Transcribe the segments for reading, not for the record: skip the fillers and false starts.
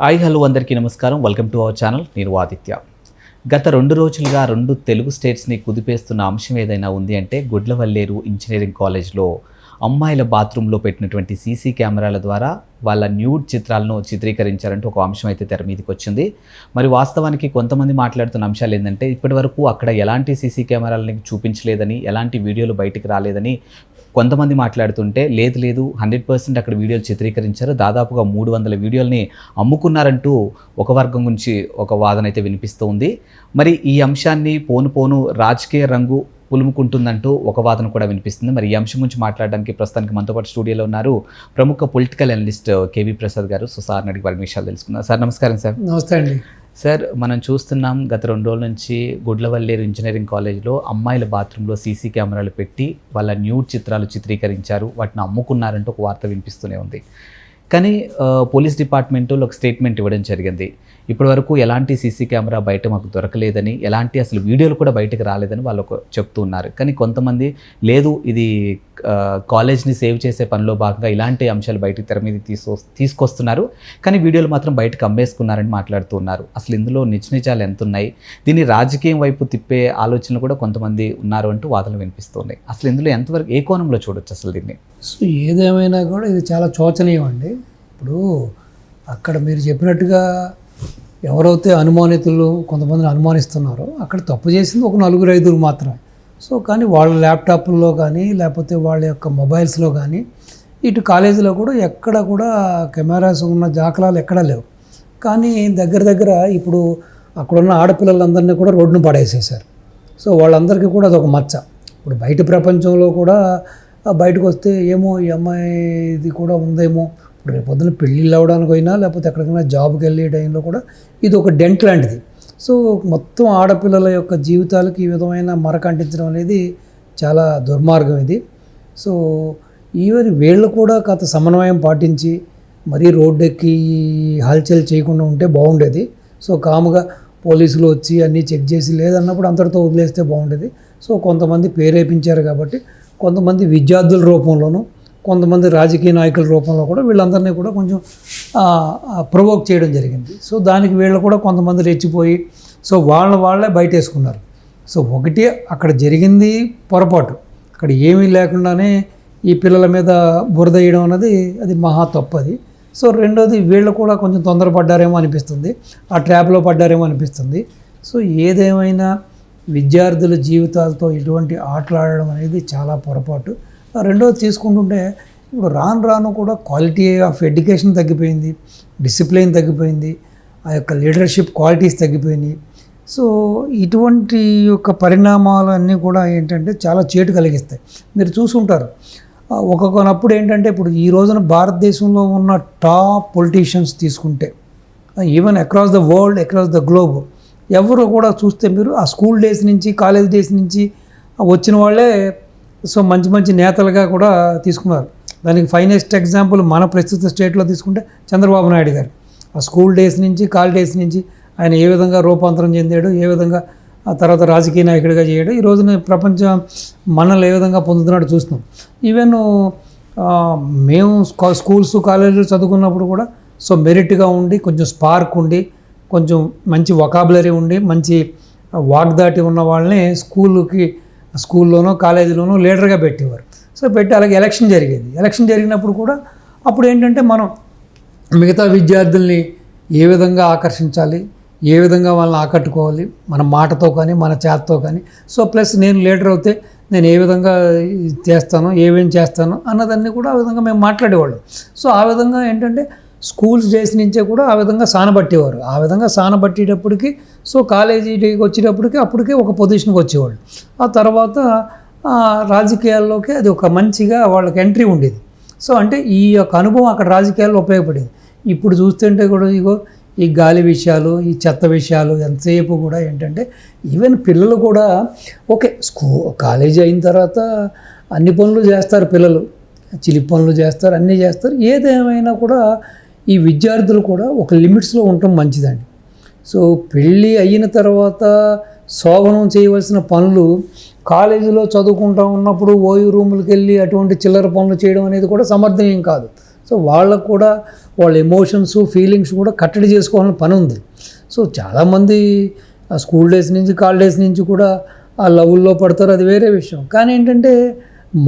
Hi hello అందరికీ నమస్కారం. Welcome to our channel. నేను ఆదిత్య. గత 2 రోజులుగా 2 తెలుగు స్టేట్స్ని కుదిపేస్తున్న అంశం ఏదైనా ఉంది అంటే గుడ్లవల్లేరు ఇంజనీరింగ్ కాలేజ్లో అమ్మాయిల బాత్రూంలో పెట్టినటువంటి సీసీ కెమెరాల ద్వారా వాళ్ళ న్యూడ్ చిత్రాలను చిత్రీకరించారంటూ ఒక అంశం అయితే తెర మీదకి వచ్చింది. మరి వాస్తవానికి కొంతమంది మాట్లాడుతున్న అంశాలు ఏంటంటే ఇప్పటివరకు అక్కడ ఎలాంటి సీసీ కెమెరాలని చూపించలేదని, ఎలాంటి వీడియోలు బయటికి రాలేదని కొంతమంది మాట్లాడుతుంటే, లేదు 100% అక్కడ వీడియోలు చిత్రీకరించారు, దాదాపుగా 300 వీడియోల్ని అమ్ముకున్నారంటూ ఒక వర్గం నుంచి ఒక వాదన అయితే వినిపిస్తూ ఉంది. మరి ఈ అంశాన్ని పోను రాజకీయ రంగు పులుముకుంటుందంటూ ఒక వాదన కూడా వినిపిస్తుంది. మరి ఈ అంశం గురించి మాట్లాడడానికి ప్రస్తుతానికి మనతో పాటు స్టూడియోలో ఉన్నారు ప్రముఖ పొలిటికల్ అనలిస్ట్ కేవీ ప్రసాద్ గారు. సో సార్ని అడిగి వారి విషయాలు తెలుసుకున్నారు. సార్ నమస్కారం. సార్ నమస్తే అండి. సార్, మనం చూస్తున్నాం గత 2 రోజుల నుంచి గుడ్లవల్లేరు ఇంజనీరింగ్ కాలేజ్లో అమ్మాయిల బాత్రూంలో సీసీ కెమెరాలు పెట్టి వాళ్ళ న్యూడ్ చిత్రాలు చిత్రీకరించారు, వాటిని అమ్ముకున్నారంటూ ఒక వార్త వినిపిస్తూనే ఉంది. కానీ పోలీస్ డిపార్ట్మెంట్లో ఒక స్టేట్మెంట్ ఇవ్వడం జరిగింది. ఇప్పటివరకు ఎలాంటి సీసీ కెమెరా బయట మాకు దొరకలేదని, ఎలాంటి అసలు వీడియోలు కూడా బయటకు రాలేదని వాళ్ళు చెప్తూ ఉన్నారు. కానీ కొంతమంది లేదు, ఇది కాలేజ్ని సేవ్ చేసే పనిలో భాగంగా ఇలాంటి అంశాలు బయటకు తెర మీద తీసుకొస్తున్నారు, కానీ వీడియోలు మాత్రం బయటకు అమ్మేసుకున్నారని మాట్లాడుతూ ఉన్నారు. అసలు ఇందులో నిజాలు ఎంత ఉన్నాయి, దీన్ని రాజకీయం వైపు తిప్పే ఆలోచనలు కూడా కొంతమంది ఉన్నారు అంటూ వాదనలు వినిపిస్తున్నాయి. అసలు ఇందులో ఎంతవరకు ఏ కోణంలో చూడొచ్చు అసలు దీన్ని? సో ఏదేమైనా కూడా ఇది చాలా శోచనీయం అండి. ఇప్పుడు అక్కడ మీరు చెప్పినట్టుగా ఎవరైతే అనుమానితులు కొంతమందిని అనుమానిస్తున్నారో అక్కడ తప్పు చేసింది ఒక 4-5 మాత్రమే. సో కానీ వాళ్ళ ల్యాప్టాప్ల్లో కానీ లేకపోతే వాళ్ళ యొక్క మొబైల్స్లో కానీ ఇటు కాలేజీలో కూడా ఎక్కడ కూడా కెమెరాస్ ఉన్న దాఖలాలు ఎక్కడా లేవు. కానీ దగ్గర ఇప్పుడు అక్కడున్న ఆడపిల్లలందరినీ కూడా రోడ్డును పడేసేశారు. సో వాళ్ళందరికీ కూడా అదొక మచ్చ. ఇప్పుడు బయట ప్రపంచంలో కూడా బయటకు వస్తే ఏమో ఈ అమ్మాయిది కూడా ఉందేమో, ఇప్పుడు రేపొద్దున పెళ్ళిళ్ళు అవ్వడానికి అయినా లేకపోతే ఎక్కడికైనా జాబ్కి వెళ్ళే టైంలో కూడా ఇది ఒక డెంట్ లాంటిది. సో మొత్తం ఆడపిల్లల యొక్క జీవితాలకు ఈ విధమైన మరక అంటించడం అనేది చాలా దుర్మార్గం ఇది. సో ఈవెన్ వీళ్ళు కూడా కాస్త సమన్వయం పాటించి మరీ రోడ్డెక్కి హల్చల్ చేయకుండా ఉంటే బాగుండేది. సో కాముగా పోలీసులు వచ్చి అన్నీ చెక్ చేసి లేదన్నప్పుడు అంతటితో వదిలేస్తే బాగుండేది. సో కొంతమంది ప్రేరేపించారు కాబట్టి కొంతమంది విద్యార్థుల రూపంలోనూ కొంతమంది రాజకీయ నాయకుల రూపంలో కూడా వీళ్ళందరినీ కూడా కొంచెం ప్రొవోక్ చేయడం జరిగింది. సో దానికి వీళ్ళు కూడా కొంతమంది రెచ్చిపోయి సో వాళ్ళే బయటేసుకున్నారు. సో ఒకటి అక్కడ జరిగింది పొరపాటు, అక్కడ ఏమీ లేకుండానే ఈ పిల్లల మీద బురద వేయడం అన్నది అది మహా తప్పది. సో రెండోది వీళ్ళు కూడా కొంచెం తొందరపడ్డారేమో అనిపిస్తుంది, ఆ ట్రాప్లో పడ్డారేమో అనిపిస్తుంది. సో ఏదేమైనా విద్యార్థుల జీవితాలతో ఇటువంటి ఆటలాడడం అనేది చాలా పొరపాటు. రెండోది తీసుకుంటుంటే ఇప్పుడు రాను కూడా క్వాలిటీ ఆఫ్ ఎడ్యుకేషన్ తగ్గిపోయింది, డిసిప్లిన్ తగ్గిపోయింది, ఆ యొక్క లీడర్షిప్ క్వాలిటీస్ తగ్గిపోయినాయి. సో ఇటువంటి యొక్క పరిణామాలు అన్నీ కూడా ఏంటంటే చాలా చేటు కలిగిస్తాయి. మీరు చూసుంటారు ఒక్కొక్కనప్పుడు ఏంటంటే ఇప్పుడు ఈ రోజున భారతదేశంలో ఉన్న టాప్ పొలిటీషియన్స్ తీసుకుంటే even across the world, across the globe, ఎవరు కూడా చూస్తే మీరు ఆ స్కూల్ డేస్ నుంచి కాలేజ్ డేస్ నుంచి వచ్చిన వాళ్ళే సో మంచి నేతలుగా కూడా తీసుకున్నారు. దానికి ఫైనెస్ట్ ఎగ్జాంపుల్ మన ప్రస్తుత స్టేట్లో తీసుకుంటే చంద్రబాబు నాయుడు గారు. ఆ స్కూల్ డేస్ నుంచి కాలేజ్ డేస్ నుంచి ఆయన ఏ విధంగా రూపాంతరం చెందాడు, ఏ విధంగా ఆ తర్వాత రాజకీయ నాయకుడిగా చేయడం, ఈ రోజున ప్రపంచం మనల్ని ఏ విధంగా పొందుతున్నాడు చూస్తున్నాం. ఈవెన్ మేము స్కూల్స్ కాలేజీలు చదువుకున్నప్పుడు కూడా సో మెరిట్గా ఉండి కొంచెం స్పార్క్ ఉండి కొంచెం మంచి వొకాబులరీ ఉండి మంచి వాగ్దాటి ఉన్న వాళ్ళని స్కూల్లోనో కాలేజీలోనో లీడర్గా పెట్టేవారు. సో పెట్టి అలాగే ఎలక్షన్ జరిగేది. ఎలక్షన్ జరిగినప్పుడు కూడా అప్పుడు ఏంటంటే మనం మిగతా విద్యార్థుల్ని ఏ విధంగా ఆకర్షించాలి, ఏ విధంగా వాళ్ళని ఆకట్టుకోవాలి, మన మాటతో కానీ మన చేతతో కానీ. సో ప్లస్ నేను లీడర్ అవుతే నేను ఏ విధంగా చేస్తాను, ఏమేం చేస్తాను అన్నదన్నీ కూడా ఆ విధంగా మేము మాట్లాడేవాళ్ళం. సో ఆ విధంగా ఏంటంటే స్కూల్స్ డేస్ నుంచే కూడా ఆ విధంగా సానబట్టేవారు. ఆ విధంగా సానబట్టేటప్పటికి సో కాలేజీకి వచ్చేటప్పటికి అప్పటికే ఒక పొజిషన్కి వచ్చేవాళ్ళు. ఆ తర్వాత రాజకీయాల్లోకి అది ఒక మంచిగా వాళ్ళకి ఎంట్రీ ఉండేది. సో అంటే ఈ యొక్క అనుభవం అక్కడ రాజకీయాల్లో ఉపయోగపడేది. ఇప్పుడు చూస్తుంటే కూడా ఈ గాలి విషయాలు, ఈ చెత్త విషయాలు ఎంతసేపు కూడా ఏంటంటే ఈవెన్ పిల్లలు కూడా ఓకే కాలేజీ అయిన తర్వాత అన్ని పనులు చేస్తారు పిల్లలు, చిలిపి పనులు చేస్తారు, అన్నీ చేస్తారు. ఏదేమైనా కూడా ఈ విద్యార్థులు కూడా ఒక లిమిట్స్లో ఉండటం మంచిదండి. సో పెళ్ళి అయిన తర్వాత శోభనం చేయవలసిన పనులు కాలేజీలో చదువుకుంటూ ఉన్నప్పుడు ఓయూ రూములకి వెళ్ళి అటువంటి చిల్లర పనులు చేయడం అనేది కూడా సమర్థనీయం కాదు. సో వాళ్ళకు కూడా వాళ్ళ ఎమోషన్స్ ఫీలింగ్స్ కూడా కట్టడి చేసుకోవాలని పని ఉంది. సో చాలామంది స్కూల్ డేస్ నుంచి కాలేజ్ నుంచి కూడా ఆ లవ్లో పడతారు, అది వేరే విషయం. కానీ ఏంటంటే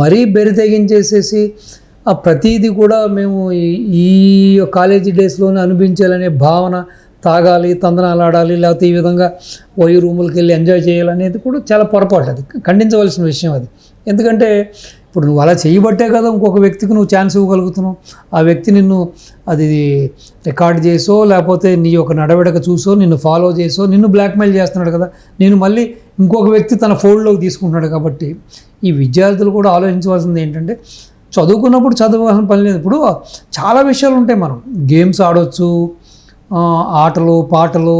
మరీ బెరి తెగించేసేసి ఆ ప్రతీది కూడా మేము ఈ కాలేజీ డేస్లోనే అనిపించాలనే భావన, తాగాలి, తందనాలు ఆడాలి, లేకపోతే ఈ విధంగా పోయి రూములకి వెళ్ళి ఎంజాయ్ చేయాలనేది కూడా చాలా పొరపాటు, అది ఖండించవలసిన విషయం అది. ఎందుకంటే ఇప్పుడు నువ్వు అలా చేయబట్టే కదా ఇంకొక వ్యక్తికి నువ్వు ఛాన్స్ ఇవ్వగలుగుతున్నావు. ఆ వ్యక్తి నిన్ను అది రికార్డ్ చేసో లేకపోతే నీ యొక్క నడవడిక చూసో నిన్ను ఫాలో చేసో నిన్ను బ్లాక్మెయిల్ చేస్తున్నాడు కదా, నేను మళ్ళీ ఇంకొక వ్యక్తి తన ఫోల్డ్లోకి తీసుకుంటున్నాడు. కాబట్టి ఈ విద్యార్థులు కూడా ఆలోచించవలసింది ఏంటంటే చదువుకున్నప్పుడు చదవాల్సిన పని లేదు. ఇప్పుడు చాలా విషయాలు ఉంటాయి, మనం గేమ్స్ ఆడవచ్చు, ఆటలు పాటలు,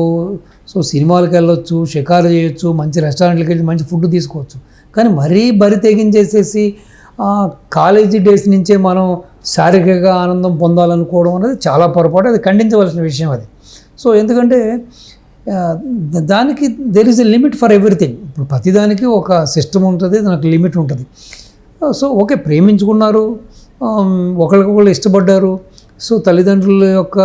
సో సినిమాలకు వెళ్ళొచ్చు, షికారు చేయొచ్చు, మంచి రెస్టారెంట్లకు వెళ్ళి మంచి ఫుడ్ తీసుకోవచ్చు. కానీ మరీ బరి తెగించేసేసి కాలేజీ డేస్ నుంచే మనం శారీరక ఆనందం పొందాలనుకోవడం అనేది చాలా పొరపాటు, అది ఖండించవలసిన విషయం అది. సో ఎందుకంటే దానికి there is a limit for everything. ఇప్పుడు ప్రతిదానికి ఒక సిస్టమ్ ఉంటుంది, దానికి లిమిట్ ఉంటుంది. సో ఓకే, ప్రేమించుకున్నారు, ఒకరికొకరు ఇష్టపడ్డారు, సో తల్లిదండ్రుల యొక్క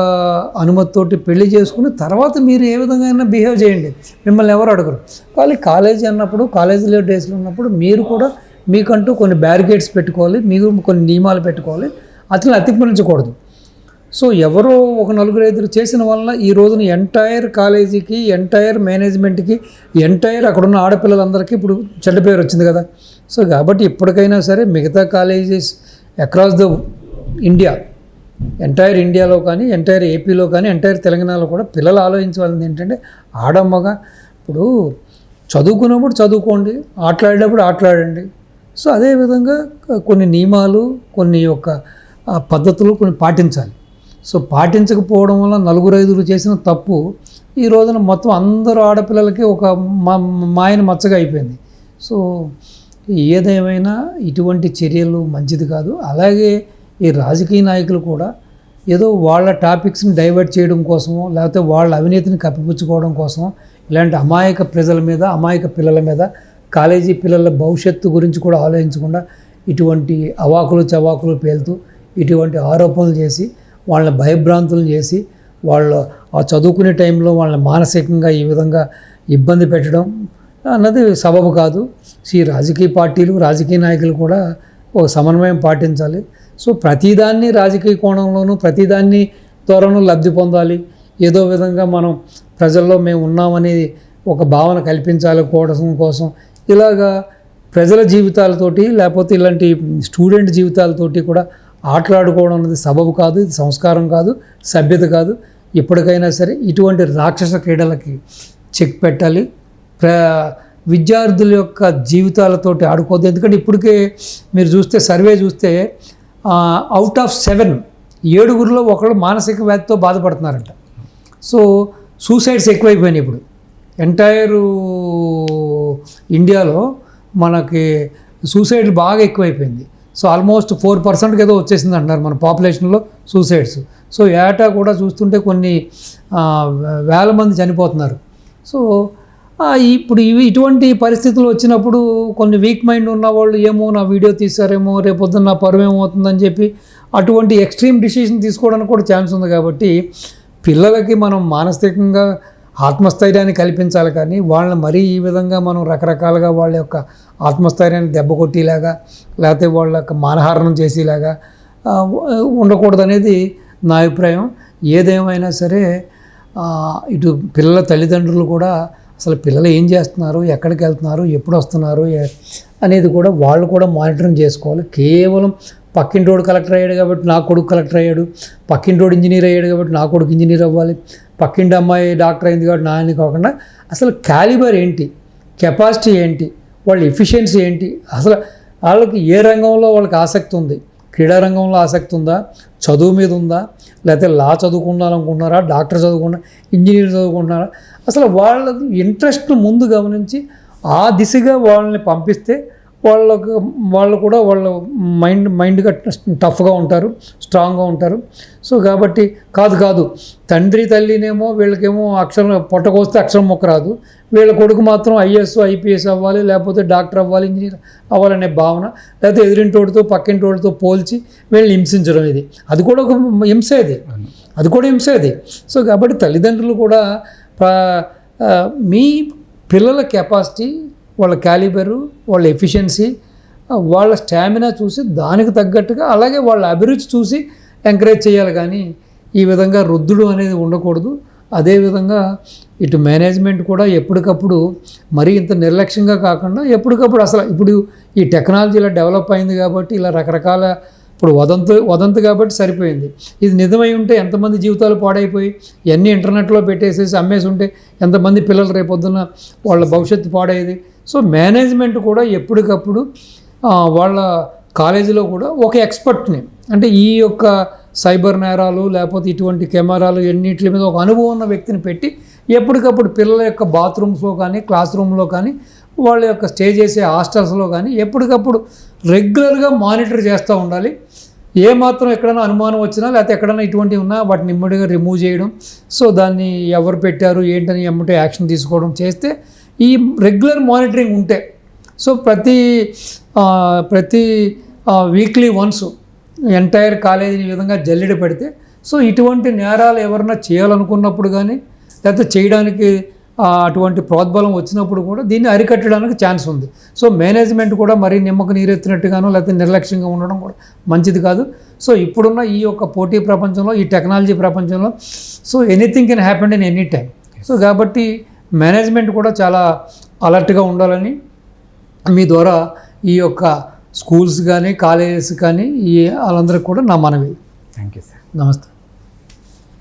అనుమతితోటి పెళ్లి చేసుకుని తర్వాత మీరు ఏ విధంగా అయినా బిహేవ్ చేయండి, మిమ్మల్ని ఎవరు అడగరు. కానీ కాలేజీ అన్నప్పుడు, కాలేజీలో డేస్లో ఉన్నప్పుడు మీరు కూడా మీకంటూ కొన్ని బ్యారికేడ్స్ పెట్టుకోవాలి, మీకు కొన్ని నియమాలు పెట్టుకోవాలి, అతను అతిక్రమించకూడదు. సో ఎవరో ఒక నలుగురు ఐదుగురు చేసిన వలన ఈ రోజున ఎంటైర్ కాలేజీకి, ఎంటైర్ మేనేజ్మెంట్కి, ఎంటైర్ అక్కడున్న ఆడపిల్లలందరికీ ఇప్పుడు చెడ్డ పేరు వచ్చింది కదా. సో కాబట్టి ఇప్పటికైనా సరే మిగతా colleges across the India, entire ఇండియాలో కానీ, ఎంటైర్ ఏపీలో కానీ, ఎంటైర్ తెలంగాణలో కూడా పిల్లలు ఆలోచించవలసింది ఏంటంటే ఆడమ్మగా ఇప్పుడు చదువుకున్నప్పుడు చదువుకోండి, ఆటలాడేటప్పుడు ఆటలాడండి. సో అదేవిధంగా కొన్ని నియమాలు, కొన్ని యొక్క పద్ధతులు కొన్ని పాటించాలి. సో పాటించకపోవడం వల్ల నలుగురు ఐదుగురు చేసిన తప్పు ఈ రోజున మొత్తం అందరూ ఆడపిల్లలకి ఒక మాయన మచ్చగా అయిపోయింది. సో ఏదేమైనా ఇటువంటి చర్యలు మంచిది కాదు. అలాగే ఈ రాజకీయ నాయకులు కూడా ఏదో వాళ్ళ టాపిక్స్ని డైవర్ట్ చేయడం కోసమో లేకపోతే వాళ్ళ అవినీతిని కప్పిపుచ్చుకోవడం కోసమో ఇలాంటి అమాయక ప్రజల మీద, అమాయక పిల్లల మీద, కాలేజీ పిల్లల భవిష్యత్తు గురించి కూడా ఆలోచించకుండా ఇటువంటి అవాకులు చవాకులు పేలుతూ ఇటువంటి ఆరోపణలు చేసి వాళ్ళని భయభ్రాంతులు చేసి వాళ్ళు ఆ చదువుకునే టైంలో వాళ్ళని మానసికంగా ఈ విధంగా ఇబ్బంది పెట్టడం అన్నది సబబు కాదు. ఈ రాజకీయ పార్టీలు, రాజకీయ నాయకులు కూడా ఒక సమన్వయం పాటించాలి. సో ప్రతిదాన్ని రాజకీయ కోణంలోనూ ప్రతిదాన్ని త్వరను లబ్ధి పొందాలి, ఏదో విధంగా మనం ప్రజల్లో మేము ఉన్నామనేది ఒక భావన కల్పించాలి కోసం ఇలాగా ప్రజల జీవితాలతోటి లేకపోతే ఇలాంటి స్టూడెంట్ జీవితాలతోటి కూడా ఆటలాడుకోవడం అనేది సబబు కాదు, ఇది సంస్కారం కాదు, సభ్యత కాదు. ఇప్పటికైనా సరే ఇటువంటి రాక్షస క్రీడలకి చెక్ పెట్టాలి. విద్యార్థుల యొక్క జీవితాలతోటి ఆడుకోవద్దు. ఎందుకంటే ఇప్పటికే మీరు చూస్తే సర్వే చూస్తే అవుట్ ఆఫ్ 7 ఒకళ్ళు మానసిక వ్యాధితో బాధపడుతున్నారంట. సో సూసైడ్స్ ఎక్కువైపోయినాయి ఇప్పుడు ఎంటైర్ ఇండియాలో, మనకి సూసైడ్ బాగా ఎక్కువైపోయింది. సో ఆల్మోస్ట్ 4% ఏదో వచ్చేసింది అంటున్నారు మన పాపులేషన్లో సూసైడ్స్. సో ఏటా కూడా చూస్తుంటే కొన్ని వేల మంది చనిపోతున్నారు. సో ఇప్పుడు ఇటువంటి పరిస్థితులు వచ్చినప్పుడు కొన్ని వీక్ మైండ్ ఉన్న వాళ్ళు ఏమో నా వీడియో తీశారేమో, రేపొద్దున నా పరువు ఏమవుతుందని చెప్పి అటువంటి ఎక్స్ట్రీమ్ డిసిషన్ తీసుకోవడానికి కూడా ఛాన్స్ ఉంది. కాబట్టి పిల్లలకి మనం మానసికంగా ఆత్మస్థైర్యాన్ని కల్పించాలి, కానీ వాళ్ళని మరీ ఈ విధంగా మనం రకరకాలుగా వాళ్ళ యొక్క ఆత్మస్థైర్యాన్ని దెబ్బ కొట్టేలాగా లేకపోతే వాళ్ళ యొక్క మానహారణం చేసేలాగా ఉండకూడదు అనేది నా అభిప్రాయం. ఏదేమైనా సరే ఇటు పిల్లల తల్లిదండ్రులు కూడా అసలు పిల్లలు ఏం చేస్తున్నారు, ఎక్కడికి వెళ్తున్నారు, ఎప్పుడు వస్తున్నారు అనేది కూడా వాళ్ళు కూడా మానిటరింగ్ చేసుకోవాలి. కేవలం పక్కింటోడు కలెక్టర్ అయ్యాడు కాబట్టి నా కొడుకు కలెక్టర్ అయ్యాడు, పక్కింటోడు ఇంజనీర్ అయ్యాడు కాబట్టి నా కొడుకు ఇంజనీర్ అవ్వాలి, పక్కింటి అమ్మాయి డాక్టర్ అయింది కాబట్టి నా అని కాకుండా అసలు క్యాలిబర్ ఏంటి, కెపాసిటీ ఏంటి, వాళ్ళ ఎఫిషియన్సీ ఏంటి, అసలు వాళ్ళకి ఏ రంగంలో వాళ్ళకి ఆసక్తి ఉంది, క్రీడా రంగంలో ఆసక్తి ఉందా, చదువు మీద ఉందా, లేకపోతే లా చదువుకుండాలనుకుంటున్నారా, డాక్టర్ చదువుకుంటున్నారా, ఇంజనీర్ చదువుకుంటున్నారా, అసలు వాళ్ళ ఇంట్రెస్ట్ను ముందు గమనించి ఆ దిశగా వాళ్ళని పంపిస్తే వాళ్ళు కూడా వాళ్ళ మైండ్గా టఫ్గా ఉంటారు, స్ట్రాంగ్గా ఉంటారు. సో కాబట్టి కాదు తండ్రి తల్లినేమో వీళ్ళకేమో అక్షరం పొట్టకొస్తే అక్షరం మొక్క రాదు, వీళ్ళ కొడుకు మాత్రం ఐఏఎస్ ఐపీఎస్ అవ్వాలి, లేకపోతే డాక్టర్ అవ్వాలి, ఇంజనీర్ అవ్వాలనే భావన, లేకపోతే ఎదురింటోడితో పక్కింటోడితో పోల్చి వీళ్ళని హింసించడం, అది కూడా ఒక హింసే, అది కూడా హింసే. సో కాబట్టి తల్లిదండ్రులు కూడా మీ పిల్లల కెపాసిటీ, వాళ్ళ క్యాలిబరు, వాళ్ళ ఎఫిషియన్సీ, వాళ్ళ స్టామినా చూసి దానికి తగ్గట్టుగా అలాగే వాళ్ళ అభిరుచి చూసి ఎంకరేజ్ చేయాలి. కానీ ఈ విధంగా రుద్దుడు అనేది ఉండకూడదు. అదేవిధంగా ఇటు మేనేజ్మెంట్ కూడా ఎప్పటికప్పుడు మరీ ఇంత నిర్లక్ష్యంగా కాకుండా ఎప్పటికప్పుడు అసలు ఇప్పుడు ఈ టెక్నాలజీ ఇలా డెవలప్ అయింది కాబట్టి ఇలా రకరకాల ఇప్పుడు వదంతు కాబట్టి సరిపోయింది. ఇది నిజమై ఉంటే ఎంతమంది జీవితాలు పాడైపోయి ఇవన్నీ ఇంటర్నెట్లో పెట్టేసేసి అమ్మేసి ఉంటే ఎంతమంది పిల్లలు రేపొద్దున వాళ్ళ భవిష్యత్తు పాడేది. సో మేనేజ్మెంట్ కూడా ఎప్పటికప్పుడు వాళ్ళ కాలేజీలో కూడా ఒక ఎక్స్పర్ట్ని, అంటే ఈ యొక్క సైబర్ నేరాలు లేకపోతే ఇటువంటి కెమెరాలు ఎన్నిటి మీద ఒక అనుభవం ఉన్న వ్యక్తిని పెట్టి ఎప్పటికప్పుడు పిల్లల యొక్క బాత్రూమ్స్లో కానీ క్లాస్ రూమ్లో కానీ వాళ్ళ యొక్క స్టే చేసే హాస్టల్స్లో కానీ ఎప్పటికప్పుడు రెగ్యులర్గా మానిటర్ చేస్తూ ఉండాలి. ఏమాత్రం ఎక్కడైనా అనుమానం వచ్చినా లేకపోతే ఎక్కడైనా ఇటువంటివి ఉన్నా వాటిని ఇమ్మడిగా రిమూవ్ చేయడం, సో దాన్ని ఎవరు పెట్టారు ఏంటని ఎమ్మటే యాక్షన్ తీసుకోవడం చేస్తే ఈ రెగ్యులర్ మానిటరింగ్ ఉంటే, సో ప్రతి వీక్లీ వన్స్ ఎంటైర్ కాలేజీని ఈ విధంగా జల్లెడ పెడితే, సో ఇటువంటి నేరాలు ఎవరైనా చేయాలనుకున్నప్పుడు కానీ లేకపోతే చేయడానికి అటువంటి ప్రోద్బలం వచ్చినప్పుడు కూడా దీన్ని అరికట్టడానికి ఛాన్స్ ఉంది. సో మేనేజ్మెంట్ కూడా మరీ నిమ్మకు నీరెత్తినట్టుగానో లేకపోతే నిర్లక్ష్యంగా ఉండడం కూడా మంచిది కాదు. సో ఇప్పుడున్న ఈ యొక్క పోటీ ప్రపంచంలో, ఈ టెక్నాలజీ ప్రపంచంలో, so anything can happen in any time. So కాబట్టి మేనేజ్మెంట్ కూడా చాలా అలర్ట్గా ఉండాలని మీ ద్వారా ఈ యొక్క స్కూల్స్ కానీ కాలేజెస్ కానీ వాళ్ళందరికీ కూడా నా మనవి. Thank you sir. నమస్తే.